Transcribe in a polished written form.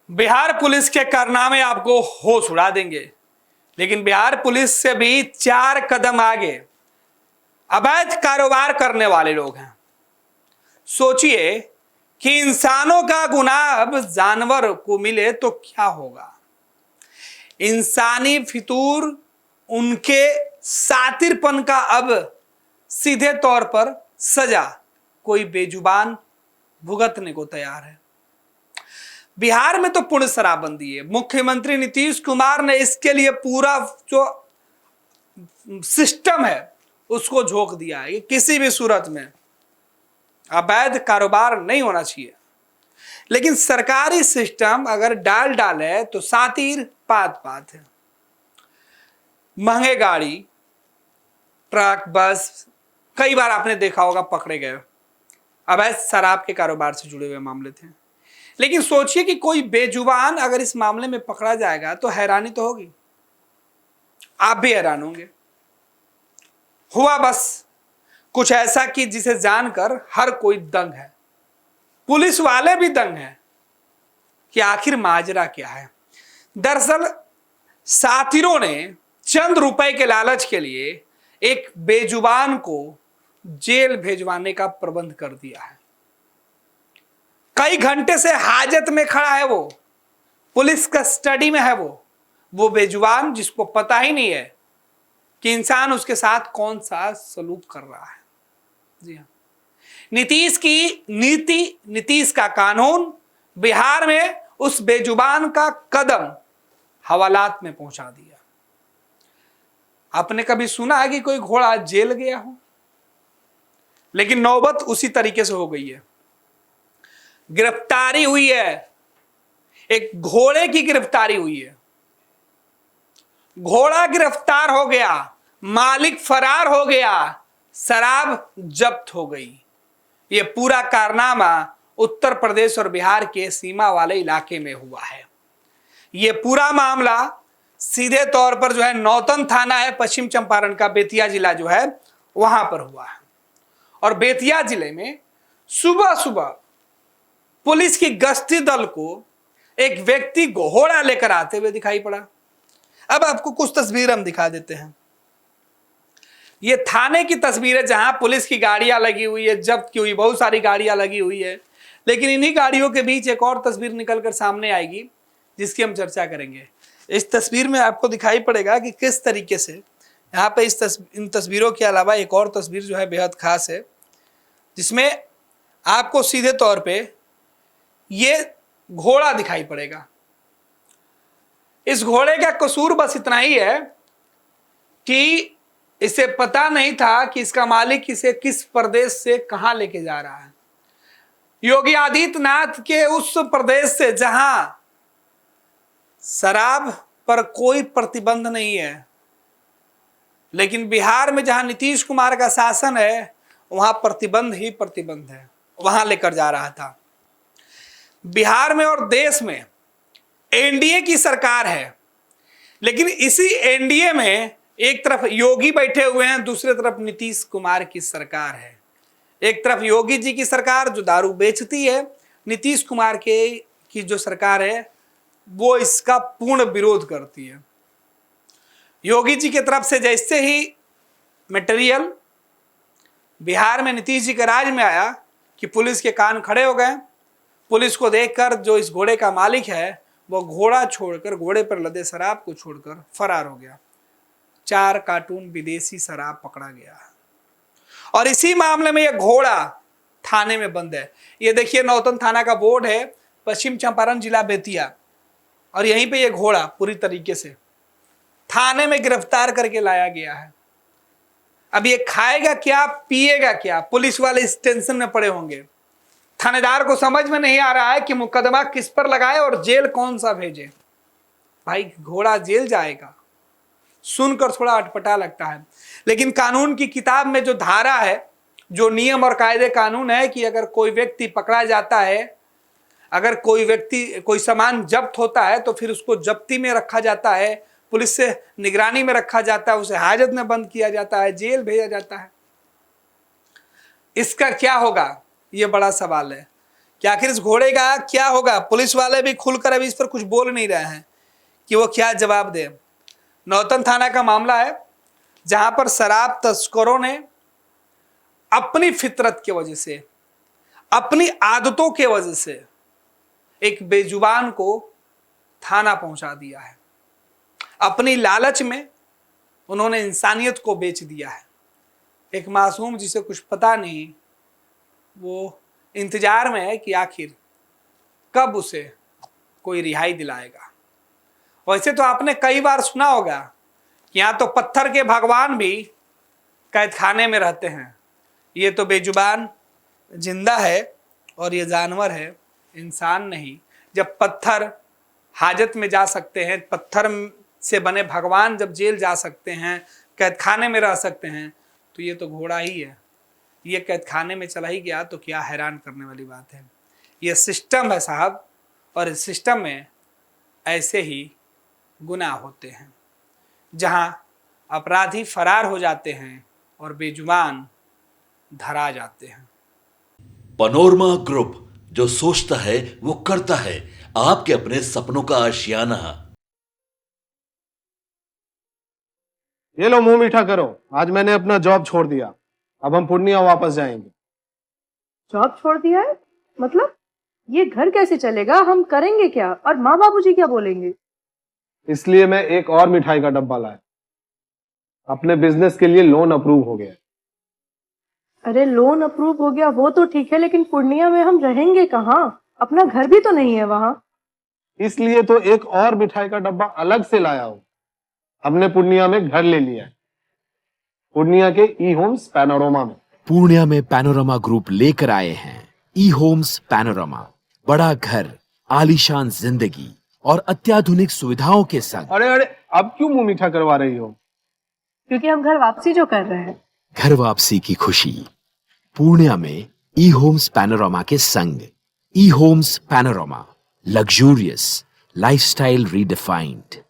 Bihar police के कारनामे आपको होश उड़ा देंगे, लेकिन बिहार पुलिस से भी 4 कदम आगे अवैध कारोबार करने वाले लोग हैं। सोचिए कि इंसानों का गुनाह अब जानवर को मिले तो क्या होगा। इंसानी फितूर उनके सातिरपन का अब सीधे तौर पर सजा कोई बेजुबान भुगतने को तैयार है। बिहार में तो पूर्ण शराबबंदी है। मुख्यमंत्री नीतीश कुमार ने इसके लिए पूरा जो सिस्टम है उसको झोंक दिया है कि किसी भी सूरत में अवैध कारोबार नहीं होना चाहिए। लेकिन सरकारी सिस्टम अगर डाले तो सातिर पात पात है। महंगे गाड़ी, ट्रक, बस, कई बार आपने देखा होगा पकड़े गए अवैध शराब के कारोबार से जुड़े हुए मामले थे। लेकिन सोचिए कि कोई बेजुबान अगर इस मामले में पकड़ा जाएगा तो हैरानी तो होगी, आप भी हैरान होंगे। हुआ बस कुछ ऐसा कि जिसे जानकर हर कोई दंग है, पुलिस वाले भी दंग हैं कि आखिर माजरा क्या है। दरअसल साथिरों ने चंद रुपए के लालच के लिए एक बेजुबान को जेल भेजवाने का प्रबंध कर दिया है। कई घंटे से हाजत में खड़ा है वो, पुलिस कस्टडी में है वो बेजुबान जिसको पता ही नहीं है कि इंसान उसके साथ कौन सा सलूक कर रहा है। जी हाँ, नीतीश की नीति, नीतीश का कानून बिहार में उस बेजुबान का कदम हवालात में पहुंचा दिया। आपने कभी सुना है कि कोई घोड़ा जेल गया हो? लेकिन नौबत उसी तरीके से हो गई है। गिरफ्तारी हुई है, एक घोड़े की गिरफ्तारी हुई है। घोड़ा गिरफ्तार हो गया, मालिक फरार हो गया, शराब जब्त हो गई। यह पूरा कारनामा उत्तर प्रदेश और बिहार के सीमा वाले इलाके में हुआ है। यह पूरा मामला सीधे तौर पर जो है नौतन थाना है पश्चिम चंपारण का, बेतिया जिला जो है वहां पर हुआ है। और बेतिया जिले में सुबह सुबह पुलिस की गश्ती दल को एक व्यक्ति घोड़ा लेकर आते हुए दिखाई पड़ा। अब आपको कुछ तस्वीर हम दिखा देते हैं। ये थाने की तस्वीर है जहां पुलिस की गाड़ियां लगी हुई है, जब्त की हुई बहुत सारी गाड़ियां लगी हुई है। लेकिन इन्हीं गाड़ियों के बीच एक और तस्वीर निकलकर सामने आएगी जिसकी हम चर्चा करेंगे। इस तस्वीर में आपको दिखाई पड़ेगा कि किस तरीके से यहाँ पे इन तस्वीरों के अलावा एक और तस्वीर जो है बेहद खास है, जिसमें आपको सीधे तौर पे ये घोड़ा दिखाई पड़ेगा। इस घोड़े का कसूर बस इतना ही है कि इसे पता नहीं था कि इसका मालिक इसे किस प्रदेश से कहां लेके जा रहा है। योगी आदित्यनाथ के उस प्रदेश से जहां शराब पर कोई प्रतिबंध नहीं है, लेकिन बिहार में जहां नीतीश कुमार का शासन है वहां प्रतिबंध ही प्रतिबंध है, वहां लेकर जा रहा था। बिहार में और देश में एनडीए की सरकार है, लेकिन इसी एनडीए में एक तरफ योगी बैठे हुए हैं, दूसरी तरफ नीतीश कुमार की सरकार है। एक तरफ योगी जी की सरकार जो दारू बेचती है, नीतीश कुमार की जो सरकार है वो इसका पूर्ण विरोध करती है। योगी जी की तरफ से जैसे ही मटेरियल बिहार में नीतीश जी के राज में आया कि पुलिस के कान खड़े हो गए। पुलिस को देखकर जो इस घोड़े का मालिक है वो घोड़ा छोड़कर, घोड़े पर लदे शराब को छोड़कर फरार हो गया। 4 कार्टून विदेशी शराब पकड़ा गया और इसी मामले में यह घोड़ा थाने में बंद है। ये देखिए नौतन थाना का बोर्ड है, पश्चिम चंपारण जिला बेतिया, और यहीं पे ये घोड़ा पूरी तरीके से थाने में गिरफ्तार करके लाया गया है। अब ये खाएगा क्या, पिएगा क्या, पुलिस वाले इस टेंशन में पड़े होंगे। थानेदार को समझ में नहीं आ रहा है कि मुकदमा किस पर लगाए और जेल कौन सा भेजे। भाई घोड़ा जेल जाएगा, सुनकर थोड़ा अटपटा लगता है, लेकिन कानून की किताब में जो धारा है, जो नियम और कायदे कानून है कि अगर कोई व्यक्ति पकड़ा जाता है, अगर कोई सामान जब्त होता है तो फिर उसको जब्ती में रखा जाता है, पुलिस से निगरानी में रखा जाता है, उसे हाजत में बंद किया जाता है, जेल भेजा जाता है। इसका क्या होगा ये बड़ा सवाल है। कि आखिर इस घोड़े का क्या होगा। पुलिस वाले भी खुलकर अभी इस पर कुछ बोल नहीं रहे हैं कि वो क्या जवाब दे। नौतन थाना का मामला है जहां पर शराब तस्करों ने अपनी फितरत की वजह से, अपनी आदतों के वजह से एक बेजुबान को थाना पहुंचा दिया है। अपनी लालच में उन्होंने इंसानियत को बेच दिया है। एक मासूम जिसे कुछ पता नहीं, वो इंतजार में है कि आखिर कब उसे कोई रिहाई दिलाएगा। वैसे तो आपने कई बार सुना होगा कि यहाँ तो पत्थर के भगवान भी कैद खाने में रहते हैं। ये तो बेजुबान जिंदा है और ये जानवर है, इंसान नहीं। जब पत्थर हाजत में जा सकते हैं, पत्थर से बने भगवान जब जेल जा सकते हैं, कैद खाने में रह सकते हैं, तो ये तो घोड़ा ही है। ये कैद खाने में चला ही गया तो क्या हैरान करने वाली बात है। ये सिस्टम है साहब, और इस सिस्टम में ऐसे ही गुनाह होते हैं जहां अपराधी फरार हो जाते हैं और बेजुबान धरा जाते हैं। पैनोरमा ग्रुप, जो सोचता है वो करता है। आपके अपने सपनों का आशियाना। ये लो मुंह मीठा करो, आज मैंने अपना जॉब छोड़ दिया। अब हम पूर्णिया वापस जाएंगे। जॉब छोड़ दिया है? मतलब ये घर कैसे चलेगा? हम करेंगे क्या? और माँ बाबूजी क्या बोलेंगे? इसलिए मैं एक और मिठाई का डब्बा लाया। अपने बिजनेस के लिए लोन अप्रूव हो गया। अरे लोन अप्रूव हो गया वो तो ठीक है, लेकिन पूर्णिया में हम रहेंगे कहाँ? अपना घर भी तो नहीं है वहां। इसलिए तो एक और मिठाई का डब्बा अलग से लाया हूं। हमने पूर्णिया में घर ले लिया है, पूर्णिया के ई होम्स पैनोरमा में। पूर्णिया में पैनोरमा ग्रुप लेकर आए हैं ई होम्स पैनोरमा। बड़ा घर, आलीशान जिंदगी और अत्याधुनिक सुविधाओं के संग। अरे अरे, अब क्यों मुंह मीठा करवा रही हो? क्योंकि हम घर वापसी जो कर रहे हैं। घर वापसी की खुशी पूर्णिया में ई होम्स पैनोरमा के संग। E homes panorama, luxurious lifestyle redefined.